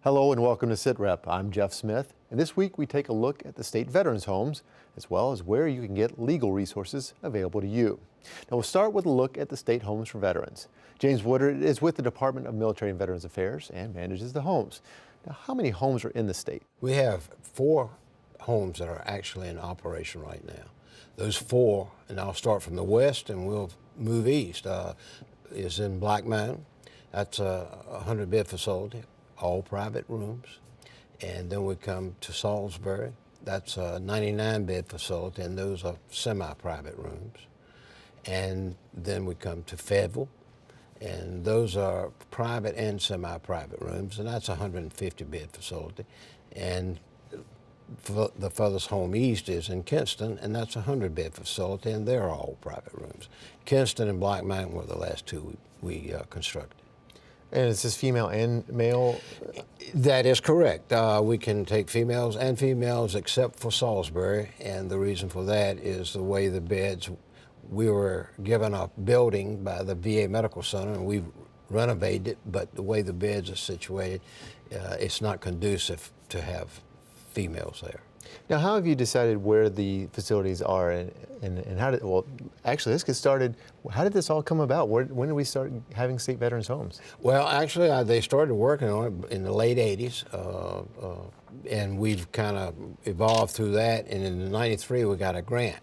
Hello and welcome to SITREP. I'm Jeff Smith, and this week we take a look at the state veterans homes, as well as where you can get legal resources available to you. Now we'll start with a look at the state homes for veterans. James Woodard is with the Department of Military and Veterans Affairs and manages the homes. Now, how many homes are in the state? We have 4 homes that are actually in operation right now. Those 4, and I'll start from the west and we'll move east, is in Black Mountain. That's a 100-bed facility, all private rooms. And then we come to Salisbury. That's a 99-bed facility, and those are semi-private rooms. And then we come to Fayetteville, and those are private and semi-private rooms, and that's a 150-bed facility. And the furthest home east is in Kinston, and that's a 100-bed facility, and they're all private rooms. Kinston and Black Mountain were the last 2 we constructed. And is this female and male? That is correct. We can take females and females except for Salisbury, and the reason for that is the way the beds, we were given a building by the VA Medical Center and we renovated it, but the way the beds are situated, it's not conducive to have females there. Now, how have you decided where the facilities are and how did, well, actually, let's get started. How did this all come about? When did we start having state veterans homes? Well, actually, they started working on it in the late 80s, and we've kind of evolved through that, and in '93, we got a grant.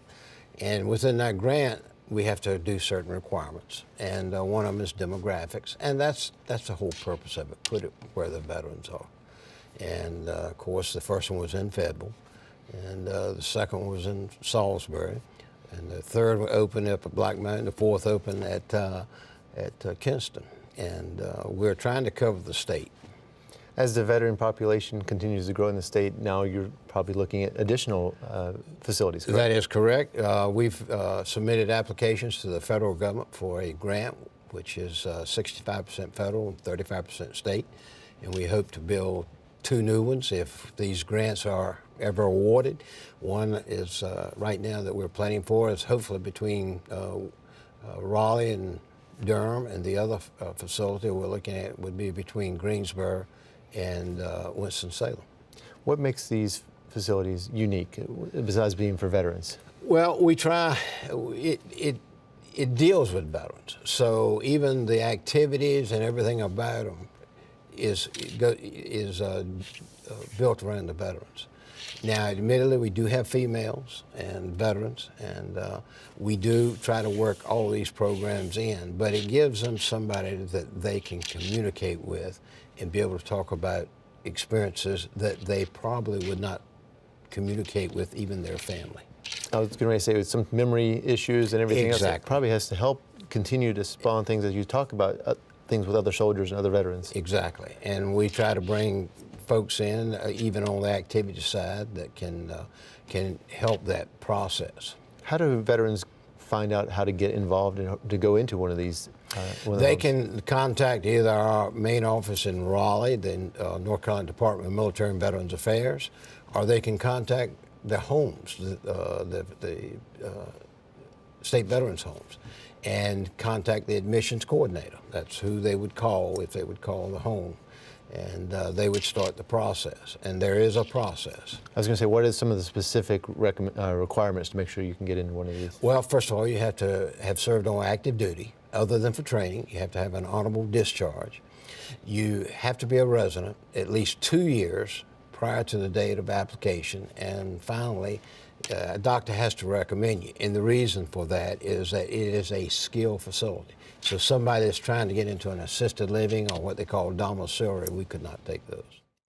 And within that grant, we have to do certain requirements, and one of them is demographics, and that's the whole purpose of it, put it where the veterans are. And of course, the first one was in Fayetteville, and the second one was in Salisbury, and the third one opened up at Black Mountain, the fourth opened at Kinston, and we're trying to cover the state. As the veteran population continues to grow in the state, now you're probably looking at additional facilities, correct? That is correct. We've submitted applications to the federal government for a grant, which is 65% federal and 35% state, and we hope to build 2 new ones if these grants are ever awarded. One is right now that we're planning for is hopefully between Raleigh and Durham, and the other facility we're looking at would be between Greensboro and Winston-Salem. What makes these facilities unique, besides being for veterans? Well, we try, it deals with veterans. So even the activities and everything about them is built around the veterans. Now, admittedly, we do have females and veterans, and we do try to work all these programs in, but it gives them somebody that they can communicate with and be able to talk about experiences that they probably would not communicate with even their family. I was going to say, with some memory issues and everything else, it probably has to help continue to spawn things as you talk about things with other soldiers and other veterans. Exactly, and we try to bring folks in, even on the activity side, that can help that process. How do veterans find out how to get involved and to go into one of these? They can contact either our main office in Raleigh, the North Carolina Department of Military and Veterans Affairs, or they can contact the homes, the state veterans homes, and contact the admissions coordinator. That's who they would call if they would call the home, and they would start the process. And there is a process. I was going to say, what is some of the specific requirements to make sure you can get into one of these? Well, first of all, you have to have served on active duty. Other than for training, you have to have an honorable discharge. You have to be a resident at least 2 years prior to the date of application, and finally, a doctor has to recommend you. And the reason for that is that it is a skilled facility. So somebody that's trying to get into an assisted living or what they call domiciliary, we could not take those.